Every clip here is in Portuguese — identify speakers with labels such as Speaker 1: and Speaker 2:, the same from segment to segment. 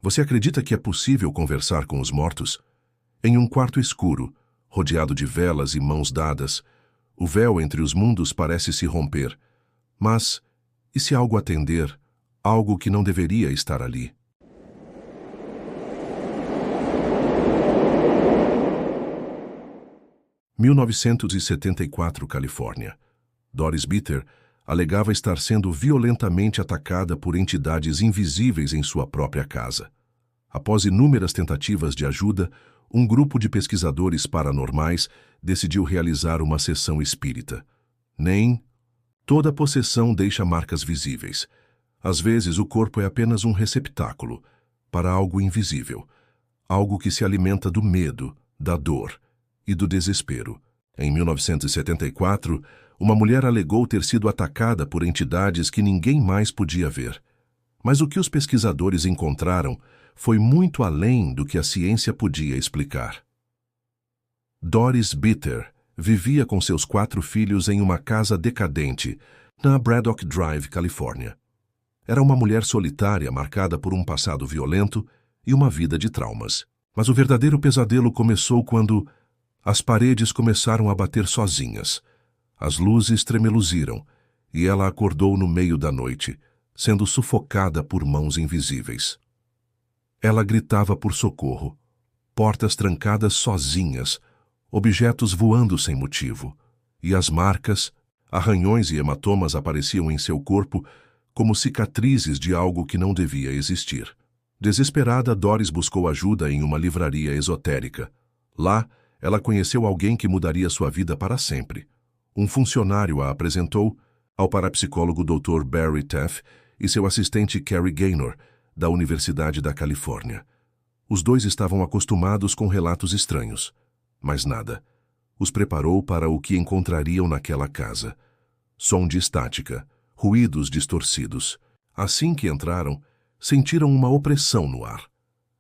Speaker 1: Você acredita que é possível conversar com os mortos? Em um quarto escuro, rodeado de velas e mãos dadas, o véu entre os mundos parece se romper. Mas, e se algo atender, algo que não deveria estar ali? (1974) Califórnia. Doris Bitter alegava estar sendo violentamente atacada por entidades invisíveis em sua própria casa. Após inúmeras tentativas de ajuda, um grupo de pesquisadores paranormais decidiu realizar uma sessão espírita. Toda possessão deixa marcas visíveis. Às vezes, o corpo é apenas um receptáculo para algo invisível, algo que se alimenta do medo, da dor e do desespero. Em 1974, uma mulher alegou ter sido atacada por entidades que ninguém mais podia ver. Mas o que os pesquisadores encontraram foi muito além do que a ciência podia explicar. Doris Bitter vivia com seus 4 filhos em uma casa decadente, na Braddock Drive, Califórnia. Era uma mulher solitária marcada por um passado violento e uma vida de traumas. Mas o verdadeiro pesadelo começou quando as paredes começaram a bater sozinhas. As luzes tremeluziram e ela acordou no meio da noite, sendo sufocada por mãos invisíveis. Ela gritava por socorro, portas trancadas sozinhas, objetos voando sem motivo, e as marcas, arranhões e hematomas apareciam em seu corpo como cicatrizes de algo que não devia existir. Desesperada, Doris buscou ajuda em uma livraria esotérica. Lá, ela conheceu alguém que mudaria sua vida para sempre. Um funcionário a apresentou ao parapsicólogo Dr. Barry Taff e seu assistente Carrie Gaynor, da Universidade da Califórnia. Os dois estavam acostumados com relatos estranhos, mas nada os preparou para o que encontrariam naquela casa. Som de estática, ruídos distorcidos. Assim que entraram, sentiram uma opressão no ar.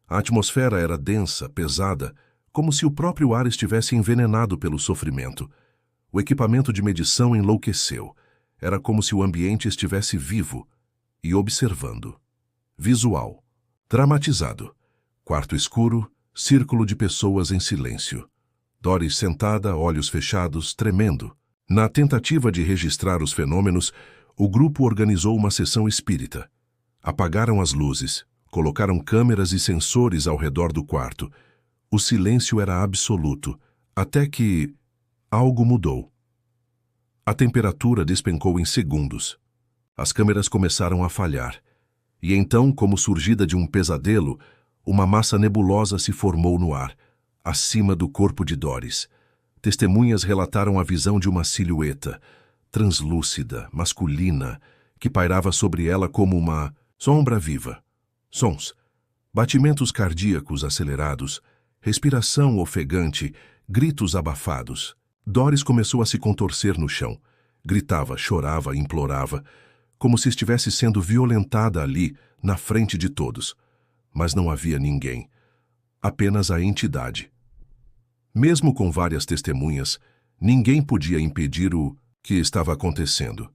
Speaker 1: A atmosfera era densa, pesada, como se o próprio ar estivesse envenenado pelo sofrimento. O equipamento de medição enlouqueceu. Era como se o ambiente estivesse vivo e observando. Visual. Dramatizado. Quarto escuro, círculo de pessoas em silêncio. Doris sentada, olhos fechados, tremendo. Na tentativa de registrar os fenômenos, o grupo organizou uma sessão espírita. Apagaram as luzes, colocaram câmeras e sensores ao redor do quarto. O silêncio era absoluto, até que algo mudou. A temperatura despencou em segundos. As câmeras começaram a falhar. E então, como surgida de um pesadelo, uma massa nebulosa se formou no ar, acima do corpo de Doris. Testemunhas relataram a visão de uma silhueta, translúcida, masculina, que pairava sobre ela como uma sombra viva. Sons, batimentos cardíacos acelerados, respiração ofegante, gritos abafados. Doris começou a se contorcer no chão. Gritava, chorava, implorava, como se estivesse sendo violentada ali, na frente de todos. Mas não havia ninguém. Apenas a entidade. Mesmo com várias testemunhas, ninguém podia impedir o que estava acontecendo.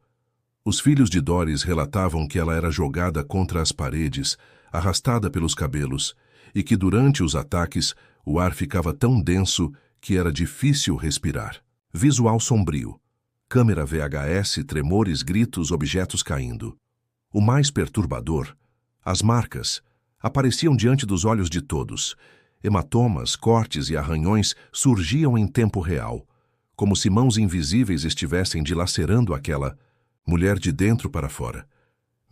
Speaker 1: Os filhos de Doris relatavam que ela era jogada contra as paredes, arrastada pelos cabelos, e que durante os ataques o ar ficava tão denso que era difícil respirar. Visual sombrio. Câmera VHS, tremores, gritos, objetos caindo. O mais perturbador, as marcas, apareciam diante dos olhos de todos. Hematomas, cortes e arranhões surgiam em tempo real, como se mãos invisíveis estivessem dilacerando aquela mulher de dentro para fora.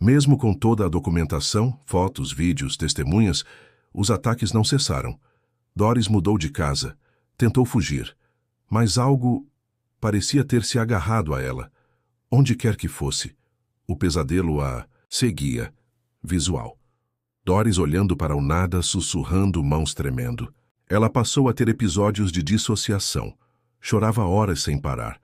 Speaker 1: Mesmo com toda a documentação, fotos, vídeos, testemunhas, os ataques não cessaram. Doris mudou de casa, tentou fugir, mas algo parecia ter se agarrado a ela. Onde quer que fosse, o pesadelo a seguia. Visual. Doris olhando para o nada, sussurrando, mãos tremendo. Ela passou a ter episódios de dissociação. Chorava horas sem parar.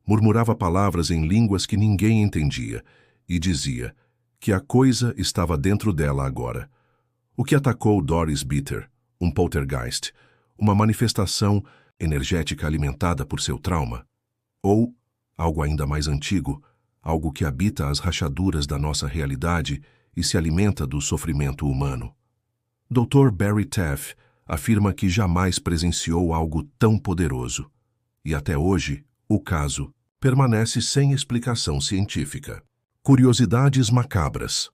Speaker 1: Murmurava palavras em línguas que ninguém entendia e dizia que a coisa estava dentro dela agora. O que atacou Doris Bitter? Um poltergeist, uma manifestação energética alimentada por seu trauma? Ou, algo ainda mais antigo, algo que habita as rachaduras da nossa realidade e se alimenta do sofrimento humano? Dr. Barry Taff afirma que jamais presenciou algo tão poderoso. E até hoje, o caso permanece sem explicação científica. Curiosidades macabras.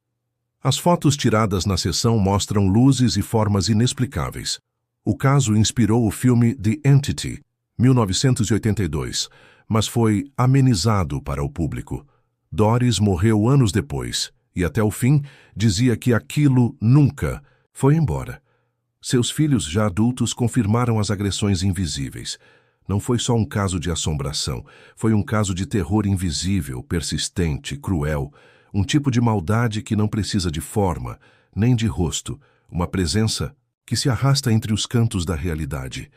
Speaker 1: As fotos tiradas na sessão mostram luzes e formas inexplicáveis. O caso inspirou o filme The Entity, 1982, mas foi amenizado para o público. Doris morreu anos depois e, até o fim, dizia que aquilo nunca foi embora. Seus filhos, já adultos, confirmaram as agressões invisíveis. Não foi só um caso de assombração, foi um caso de terror invisível, persistente, cruel, um tipo de maldade que não precisa de forma, nem de rosto, uma presença que se arrasta entre os cantos da realidade,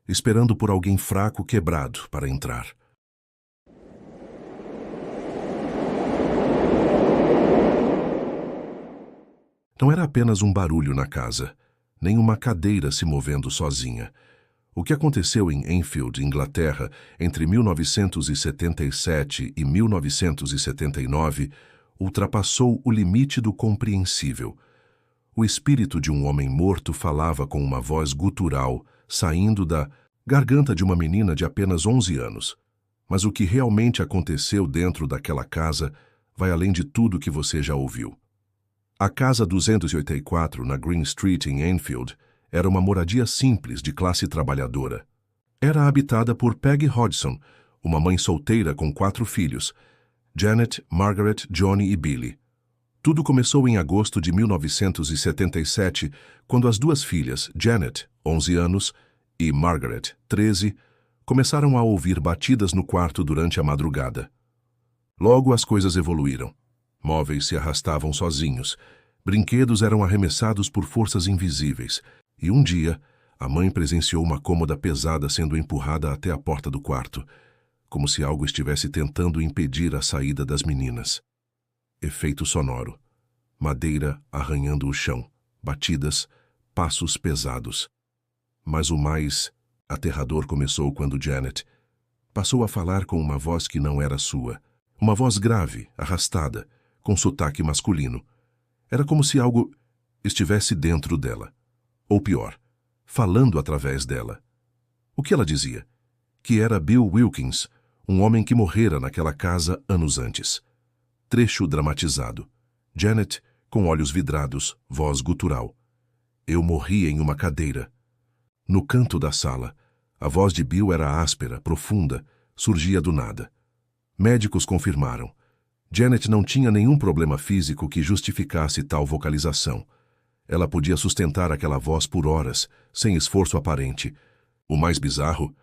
Speaker 1: esperando por alguém fraco quebrado para entrar. Não era apenas um barulho na casa, nem uma cadeira se movendo sozinha. O que aconteceu em Enfield, Inglaterra, entre 1977 e 1979, ultrapassou o limite do compreensível. O espírito de um homem morto falava com uma voz gutural, saindo da garganta de uma menina de apenas 11 anos. Mas o que realmente aconteceu dentro daquela casa vai além de tudo que você já ouviu. A Casa 284, na Green Street, em Enfield, era uma moradia simples de classe trabalhadora. Era habitada por Peggy Hodgson, uma mãe solteira com 4 filhos, Janet, Margaret, Johnny e Billy. Tudo começou em agosto de 1977, quando as 2 filhas, Janet, 11 anos, e Margaret, 13, começaram a ouvir batidas no quarto durante a madrugada. Logo as coisas evoluíram. Móveis se arrastavam sozinhos, brinquedos eram arremessados por forças invisíveis, e um dia, a mãe presenciou uma cômoda pesada sendo empurrada até a porta do quarto, como se algo estivesse tentando impedir a saída das meninas. Efeito sonoro. Madeira arranhando o chão, batidas, passos pesados. Mas o mais aterrador começou quando Janet passou a falar com uma voz que não era sua, uma voz grave, arrastada, com sotaque masculino. Era como se algo estivesse dentro dela. Ou pior, falando através dela. O que ela dizia? Que era Bill Wilkins, um homem que morrera naquela casa anos antes. Trecho dramatizado. Janet, com olhos vidrados, voz gutural. Eu morri em uma cadeira. No canto da sala, a voz de Bill era áspera, profunda, surgia do nada. Médicos confirmaram. Janet não tinha nenhum problema físico que justificasse tal vocalização. Ela podia sustentar aquela voz por horas, sem esforço aparente. O mais bizarro,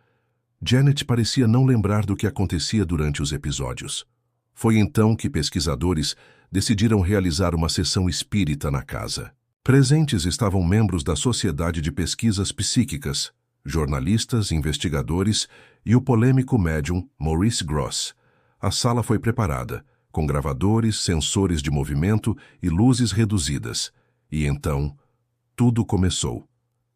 Speaker 1: Janet parecia não lembrar do que acontecia durante os episódios. Foi então que pesquisadores decidiram realizar uma sessão espírita na casa. Presentes estavam membros da Sociedade de Pesquisas Psíquicas, jornalistas, investigadores e o polêmico médium Maurice Gross. A sala foi preparada, com gravadores, sensores de movimento e luzes reduzidas. E então, tudo começou.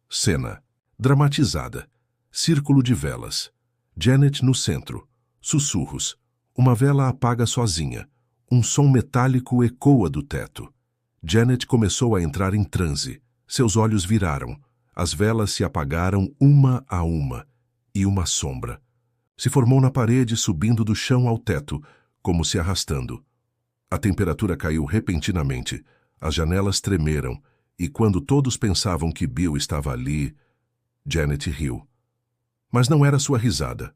Speaker 1: Cena dramatizada. Círculo de velas. Janet no centro. Sussurros. Uma vela apaga sozinha. Um som metálico ecoa do teto. Janet começou a entrar em transe. Seus olhos viraram. As velas se apagaram uma a uma. E uma sombra se formou na parede, subindo do chão ao teto, como se arrastando. A temperatura caiu repentinamente. As janelas tremeram. E quando todos pensavam que Bill estava ali, Janet riu. Mas não era sua risada.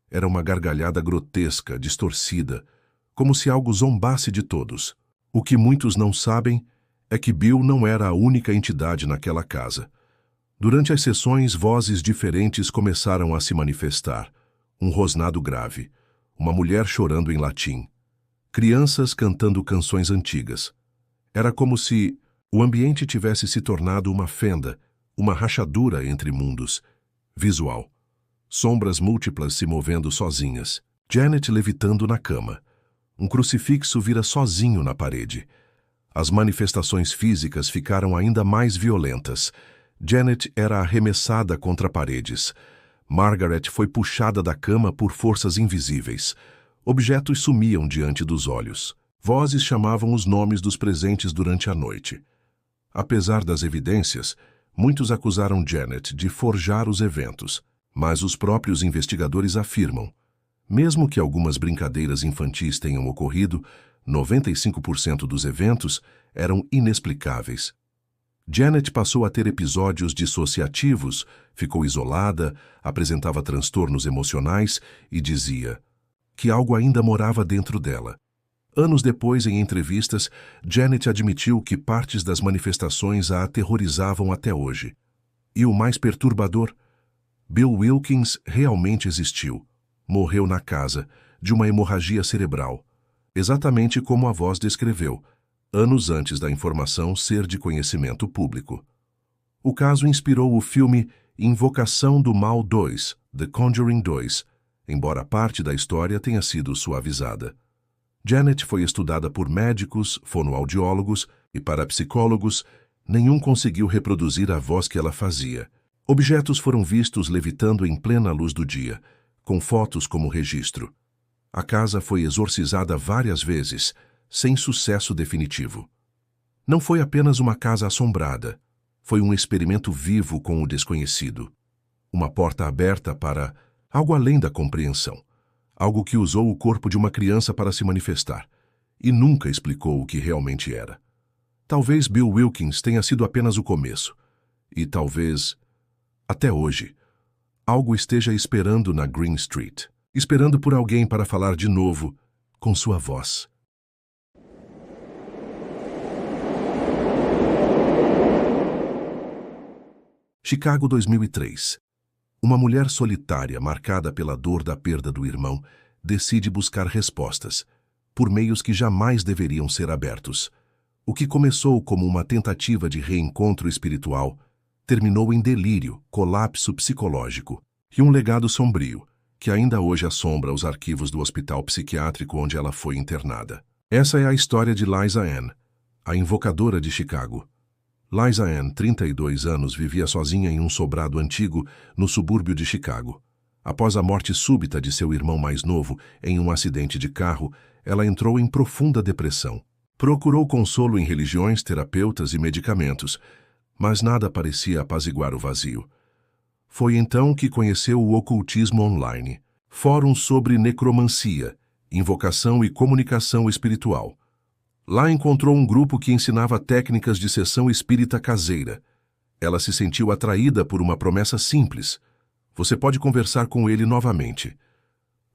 Speaker 1: Era uma gargalhada grotesca, distorcida, como se algo zombasse de todos. O que muitos não sabem é que Bill não era a única entidade naquela casa. Durante as sessões, vozes diferentes começaram a se manifestar. Um rosnado grave, uma mulher chorando em latim, crianças cantando canções antigas. Era como se o ambiente tivesse se tornado uma fenda, uma rachadura entre mundos. Visual. Sombras múltiplas se movendo sozinhas. Janet levitando na cama. Um crucifixo vira sozinho na parede. As manifestações físicas ficaram ainda mais violentas. Janet era arremessada contra paredes. Margaret foi puxada da cama por forças invisíveis. Objetos sumiam diante dos olhos. Vozes chamavam os nomes dos presentes durante a noite. Apesar das evidências, Muitos acusaram Janet de forjar os eventos, mas os próprios investigadores afirmam, mesmo que algumas brincadeiras infantis tenham ocorrido, 95% dos eventos eram inexplicáveis. Janet passou a ter episódios dissociativos, ficou isolada, apresentava transtornos emocionais e dizia que algo ainda morava dentro dela. Anos depois, em entrevistas, Janet admitiu que partes das manifestações a aterrorizavam até hoje. E o mais perturbador, Bill Wilkins realmente existiu. Morreu na casa, de uma hemorragia cerebral, exatamente como a voz descreveu, anos antes da informação ser de conhecimento público. O caso inspirou o filme Invocação do Mal 2, The Conjuring 2, embora parte da história tenha sido suavizada. Janet foi estudada por médicos, fonoaudiólogos e parapsicólogos, nenhum conseguiu reproduzir a voz que ela fazia. Objetos foram vistos levitando em plena luz do dia, com fotos como registro. A casa foi exorcizada várias vezes, sem sucesso definitivo. Não foi apenas uma casa assombrada, foi um experimento vivo com o desconhecido. Uma porta aberta para algo além da compreensão, algo que usou o corpo de uma criança para se manifestar, e nunca explicou o que realmente era. Talvez Bill Wilkins tenha sido apenas o começo, e talvez, até hoje, algo esteja esperando na Green Street, esperando por alguém para falar de novo com sua voz. Chicago 2003. Uma mulher solitária, marcada pela dor da perda do irmão, decide buscar respostas, por meios que jamais deveriam ser abertos. O que começou como uma tentativa de reencontro espiritual terminou em delírio, colapso psicológico e um legado sombrio, que ainda hoje assombra os arquivos do hospital psiquiátrico onde ela foi internada. Essa é a história de Liza Ann, a invocadora de Chicago. Liza Ann, 32 anos, vivia sozinha em um sobrado antigo no subúrbio de Chicago. Após a morte súbita de seu irmão mais novo em um acidente de carro, ela entrou em profunda depressão. Procurou consolo em religiões, terapeutas e medicamentos, mas nada parecia apaziguar o vazio. Foi então que conheceu o ocultismo online, fóruns sobre necromancia, invocação e comunicação espiritual. Lá encontrou um grupo que ensinava técnicas de sessão espírita caseira. Ela se sentiu atraída por uma promessa simples: você pode conversar com ele novamente.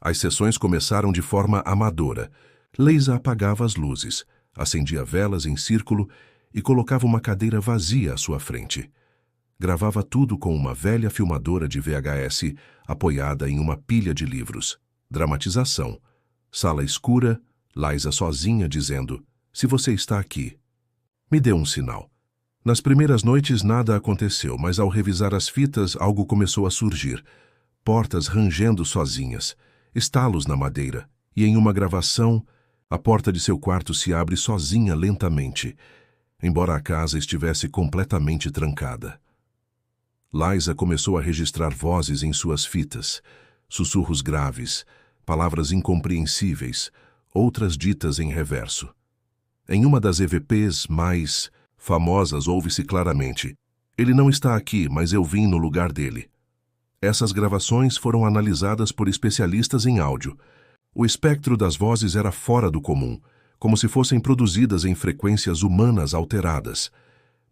Speaker 1: As sessões começaram de forma amadora. Liza apagava as luzes, acendia velas em círculo e colocava uma cadeira vazia à sua frente. Gravava tudo com uma velha filmadora de VHS apoiada em uma pilha de livros. Dramatização. Sala escura, Liza sozinha dizendo: se você está aqui, me dê um sinal. Nas primeiras noites nada aconteceu, mas ao revisar as fitas algo começou a surgir. Portas rangendo sozinhas, estalos na madeira, e em uma gravação, a porta de seu quarto se abre sozinha lentamente, embora a casa estivesse completamente trancada. Liza começou a registrar vozes em suas fitas, sussurros graves, palavras incompreensíveis, outras ditas em reverso. Em uma das EVPs mais famosas ouve-se claramente: ele não está aqui, mas eu vim no lugar dele. Essas gravações foram analisadas por especialistas em áudio. O espectro das vozes era fora do comum, como se fossem produzidas em frequências humanas alteradas.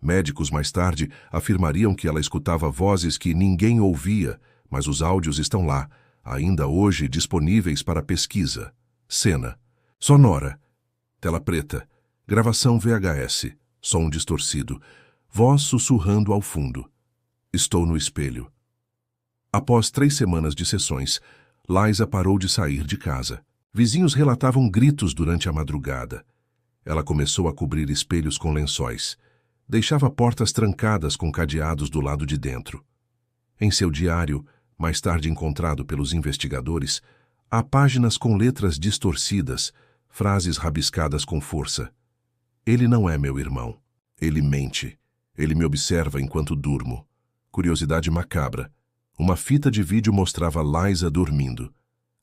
Speaker 1: Médicos mais tarde afirmariam que ela escutava vozes que ninguém ouvia, mas os áudios estão lá, ainda hoje disponíveis para pesquisa. Cena sonora, tela preta, gravação VHS, som distorcido, voz sussurrando ao fundo. Estou no espelho. Após 3 semanas de sessões, Liza parou de sair de casa. Vizinhos relatavam gritos durante a madrugada. Ela começou a cobrir espelhos com lençóis. Deixava portas trancadas com cadeados do lado de dentro. Em seu diário, mais tarde encontrado pelos investigadores, há páginas com letras distorcidas, frases rabiscadas com força. Ele não é meu irmão. Ele mente. Ele me observa enquanto durmo. Curiosidade macabra. Uma fita de vídeo mostrava Liza dormindo.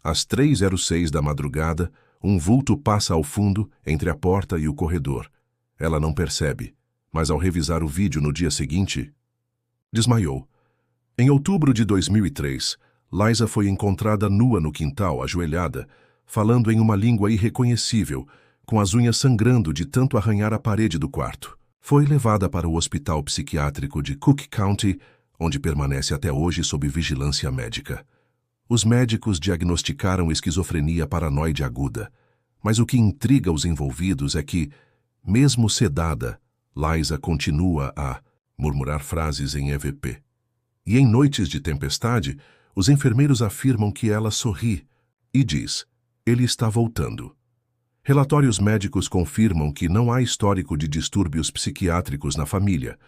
Speaker 1: Às 3h06 da madrugada, um vulto passa ao fundo, entre a porta e o corredor. Ela não percebe, mas ao revisar o vídeo no dia seguinte, Desmaiou. Em outubro de 2003, Liza foi encontrada nua no quintal, ajoelhada, falando em uma língua irreconhecível, com as unhas sangrando de tanto arranhar a parede do quarto. Foi levada para o hospital psiquiátrico de Cook County, onde permanece até hoje sob vigilância médica. Os médicos diagnosticaram esquizofrenia paranoide aguda, mas o que intriga os envolvidos é que, mesmo sedada, Liza continua a murmurar frases em EVP. E em noites de tempestade, os enfermeiros afirmam que ela sorri e diz: "Ele está voltando." Relatórios médicos confirmam que não há histórico de distúrbios psiquiátricos na família.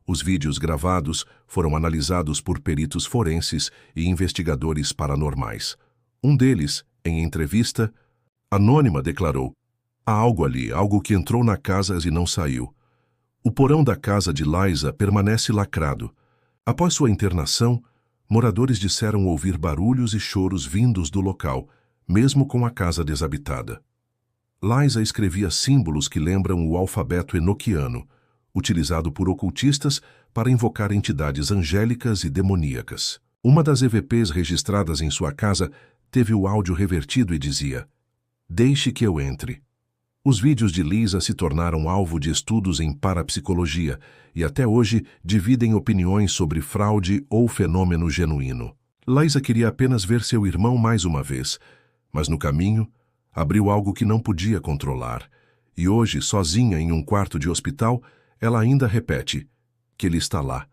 Speaker 1: Os vídeos gravados foram analisados por peritos forenses e investigadores paranormais. Um deles, em entrevista, anônima, declarou: "Há algo ali, algo que entrou na casa e não saiu." O porão da casa de Liza permanece lacrado. Após sua internação, moradores disseram ouvir barulhos e choros vindos do local, mesmo com a casa desabitada. Liza escrevia símbolos que lembram o alfabeto enoquiano, utilizado por ocultistas para invocar entidades angélicas e demoníacas. Uma das EVPs registradas em sua casa teve o áudio revertido e dizia: "Deixe que eu entre." Os vídeos de Liza se tornaram alvo de estudos em parapsicologia e até hoje dividem opiniões sobre fraude ou fenômeno genuíno. Liza queria apenas ver seu irmão mais uma vez, mas no caminho abriu algo que não podia controlar, e hoje, sozinha em um quarto de hospital, ela ainda repete que ele está lá,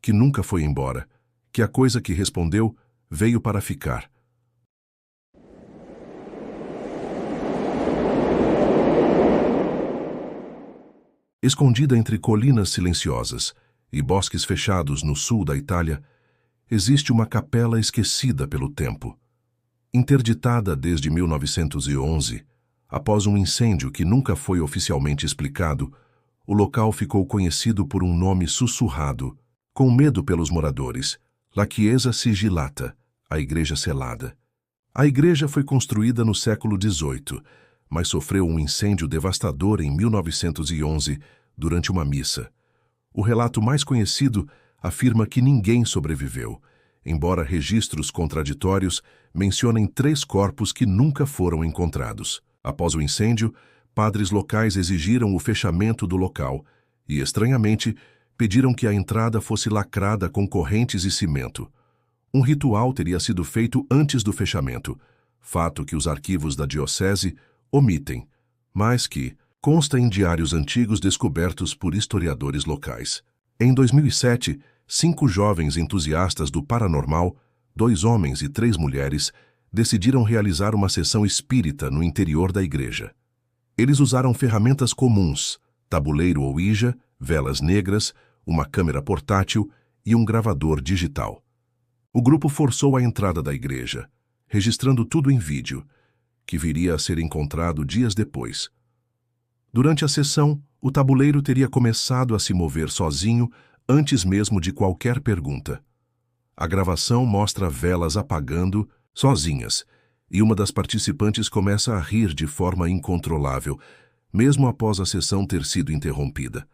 Speaker 1: que nunca foi embora, que a coisa que respondeu veio para ficar. Escondida entre colinas silenciosas e bosques fechados no sul da Itália, existe uma capela esquecida pelo tempo. Interditada desde 1911, após um incêndio que nunca foi oficialmente explicado, o local ficou conhecido por um nome sussurrado, com medo pelos moradores: La Chiesa Sigillata, a Igreja Selada. A igreja foi construída no século XVIII, mas sofreu um incêndio devastador em 1911, durante uma missa. O relato mais conhecido afirma que ninguém sobreviveu, embora registros contraditórios mencionem 3 corpos que nunca foram encontrados. Após o incêndio, padres locais exigiram o fechamento do local e, estranhamente, pediram que a entrada fosse lacrada com correntes e cimento. Um ritual teria sido feito antes do fechamento, fato que os arquivos da diocese omitem, mas que consta em diários antigos descobertos por historiadores locais. Em 2007, 5 jovens entusiastas do paranormal, 2 homens e 3 mulheres, decidiram realizar uma sessão espírita no interior da igreja. Eles usaram ferramentas comuns, tabuleiro Ouija, velas negras, uma câmera portátil e um gravador digital. O grupo forçou a entrada da igreja, registrando tudo em vídeo, que viria a ser encontrado dias depois. Durante a sessão, o tabuleiro teria começado a se mover sozinho antes mesmo de qualquer pergunta. A gravação mostra velas apagando sozinhas, e uma das participantes começa a rir de forma incontrolável, mesmo após a sessão ter sido interrompida.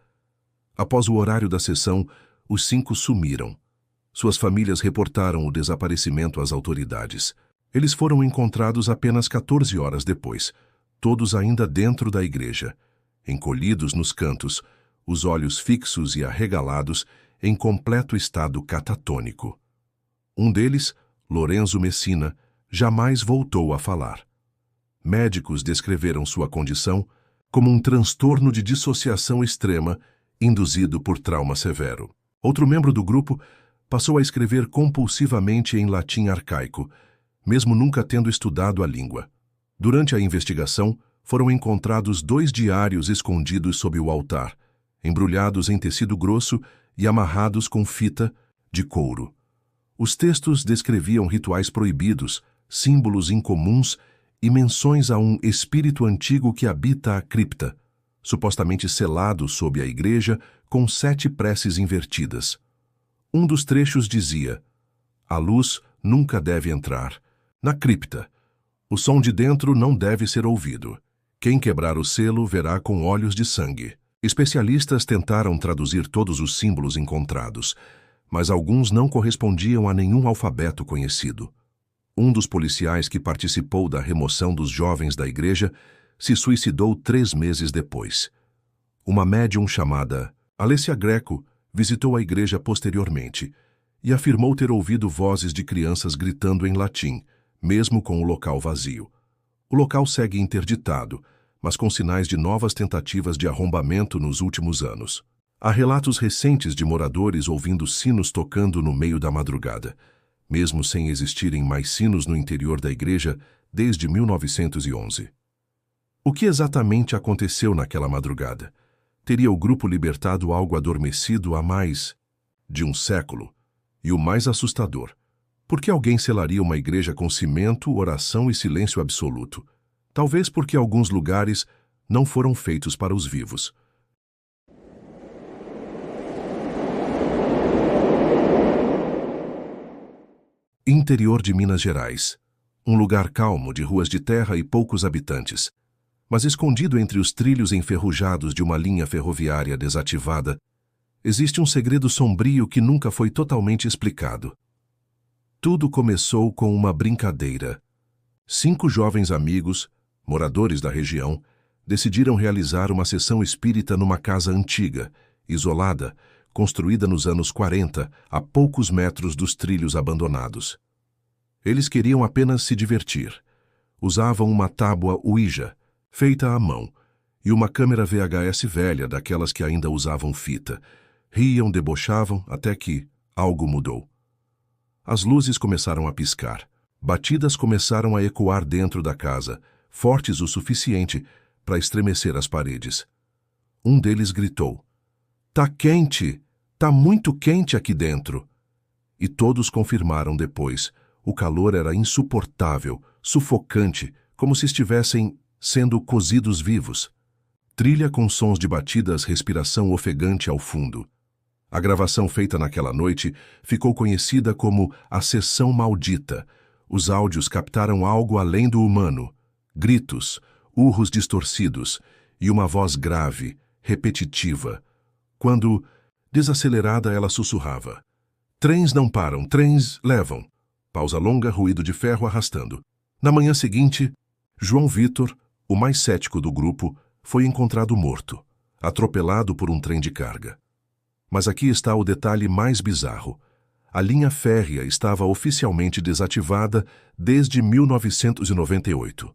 Speaker 1: Após o horário da sessão, os 5 sumiram. Suas famílias reportaram o desaparecimento às autoridades. Eles foram encontrados apenas 14 horas depois, todos ainda dentro da igreja, encolhidos nos cantos, os olhos fixos e arregalados, em completo estado catatônico. Um deles, Lorenzo Messina, jamais voltou a falar. Médicos descreveram sua condição como um transtorno de dissociação extrema induzido por trauma severo. Outro membro do grupo passou a escrever compulsivamente em latim arcaico, mesmo nunca tendo estudado a língua. Durante a investigação, foram encontrados 2 diários escondidos sob o altar, embrulhados em tecido grosso e amarrados com fita de couro. Os textos descreviam rituais proibidos, símbolos incomuns e menções a um espírito antigo que habita a cripta, supostamente selado sob a igreja com 7 preces invertidas. Um dos trechos dizia: "A luz nunca deve entrar. Na cripta, o som de dentro não deve ser ouvido. Quem quebrar o selo verá com olhos de sangue." Especialistas tentaram traduzir todos os símbolos encontrados, mas alguns não correspondiam a nenhum alfabeto conhecido. Um dos policiais que participou da remoção dos jovens da igreja se suicidou 3 meses depois. Uma médium chamada Alessia Greco visitou a igreja posteriormente e afirmou ter ouvido vozes de crianças gritando em latim, mesmo com o local vazio. O local segue interditado, mas com sinais de novas tentativas de arrombamento nos últimos anos. Há relatos recentes de moradores ouvindo sinos tocando no meio da madrugada, mesmo sem existirem mais sinos no interior da igreja desde 1911. O que exatamente aconteceu naquela madrugada? Teria o grupo libertado algo adormecido há mais de um século? E o mais assustador, por que alguém selaria uma igreja com cimento, oração e silêncio absoluto? Talvez porque alguns lugares não foram feitos para os vivos. Interior de Minas Gerais. Um lugar calmo, de ruas de terra e poucos habitantes. Mas escondido entre os trilhos enferrujados de uma linha ferroviária desativada, existe um segredo sombrio que nunca foi totalmente explicado. Tudo começou com uma brincadeira. 5 jovens amigos, moradores da região, decidiram realizar uma sessão espírita numa casa antiga, isolada, construída nos anos 40, a poucos metros dos trilhos abandonados. Eles queriam apenas se divertir. Usavam uma tábua Ouija, feita à mão, e uma câmera VHS velha, daquelas que ainda usavam fita. Riam, debochavam, até que algo mudou. As luzes começaram a piscar. Batidas começaram a ecoar dentro da casa, fortes o suficiente para estremecer as paredes. Um deles gritou: "Tá quente! Tá muito quente aqui dentro!" E todos confirmaram depois. O calor era insuportável, sufocante, como se estivessem sendo cozidos vivos. Trilha com sons de batidas, respiração ofegante ao fundo. A gravação feita naquela noite ficou conhecida como a Sessão Maldita. Os áudios captaram algo além do humano. Gritos, urros distorcidos e uma voz grave, repetitiva. Quando, desacelerada, ela sussurrava: "Trens não param, trens levam." Pausa longa, ruído de ferro arrastando. Na manhã seguinte, João Vitor, o mais cético do grupo, foi encontrado morto, atropelado por um trem de carga. Mas aqui está o detalhe mais bizarro. A linha férrea estava oficialmente desativada desde 1998.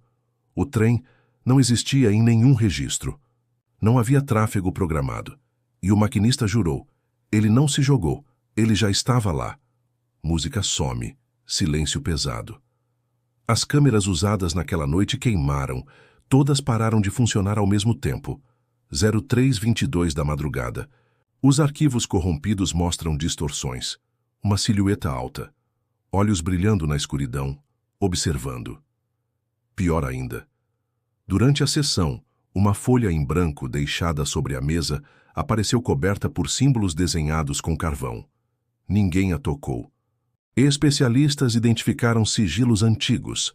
Speaker 1: O trem não existia em nenhum registro. Não havia tráfego programado. E o maquinista jurou: ele não se jogou, ele já estava lá. Música some, silêncio pesado. As câmeras usadas naquela noite queimaram. Todas pararam de funcionar ao mesmo tempo. 03:22 da madrugada. Os arquivos corrompidos mostram distorções. Uma silhueta alta. Olhos brilhando na escuridão, observando. Pior ainda. Durante a sessão, uma folha em branco deixada sobre a mesa apareceu coberta por símbolos desenhados com carvão. Ninguém a tocou. Especialistas identificaram sigilos antigos,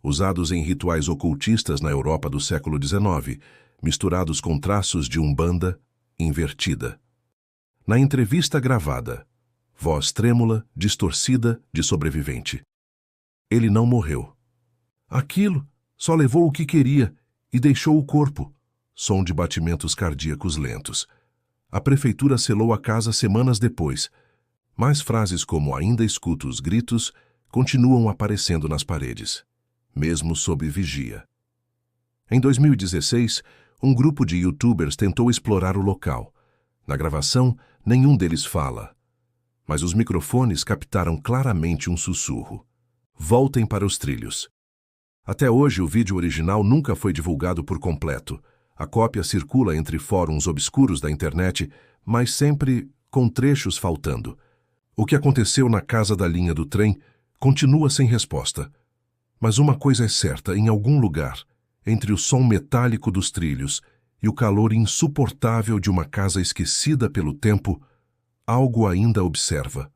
Speaker 1: usados em rituais ocultistas na Europa do século XIX, misturados com traços de umbanda invertida. Na entrevista gravada, voz trêmula, distorcida, de sobrevivente: ele não morreu. Aquilo só levou o que queria e deixou o corpo. Som de batimentos cardíacos lentos. A prefeitura selou a casa semanas depois. Mais frases como "ainda escuto os gritos" continuam aparecendo nas paredes, mesmo sob vigia. Em 2016, um grupo de youtubers tentou explorar o local. Na gravação, nenhum deles fala, mas os microfones captaram claramente um sussurro: "Voltem para os trilhos." Até hoje, o vídeo original nunca foi divulgado por completo. A cópia circula entre fóruns obscuros da internet, mas sempre com trechos faltando. O que aconteceu na casa da linha do trem continua sem resposta. Mas uma coisa é certa: em algum lugar, entre o som metálico dos trilhos e o calor insuportável de uma casa esquecida pelo tempo, algo ainda observa.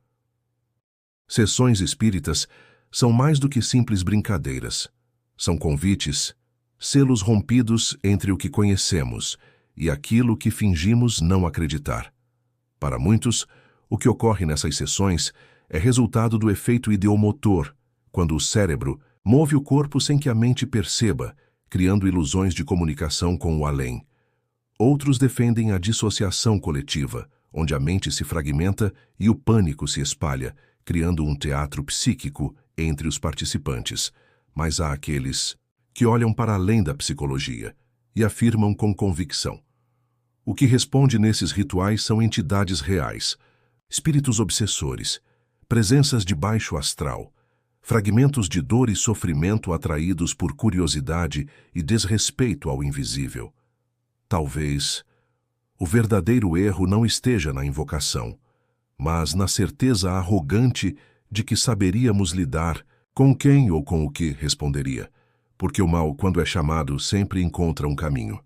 Speaker 1: Sessões espíritas são mais do que simples brincadeiras. São convites, selos rompidos entre o que conhecemos e aquilo que fingimos não acreditar. Para muitos, O que ocorre nessas sessões é resultado do efeito ideomotor, quando o cérebro move o corpo sem que a mente perceba, criando ilusões de comunicação com o além. Outros defendem a dissociação coletiva, onde a mente se fragmenta e o pânico se espalha, criando um teatro psíquico entre os participantes. Mas há aqueles que olham para além da psicologia e afirmam com convicção: o que responde nesses rituais são entidades reais, espíritos obsessores, presenças de baixo astral, fragmentos de dor e sofrimento atraídos por curiosidade e desrespeito ao invisível. Talvez o verdadeiro erro não esteja na invocação, mas na certeza arrogante de que saberíamos lidar com quem ou com o que responderia, porque o mal, quando é chamado, sempre encontra um caminho.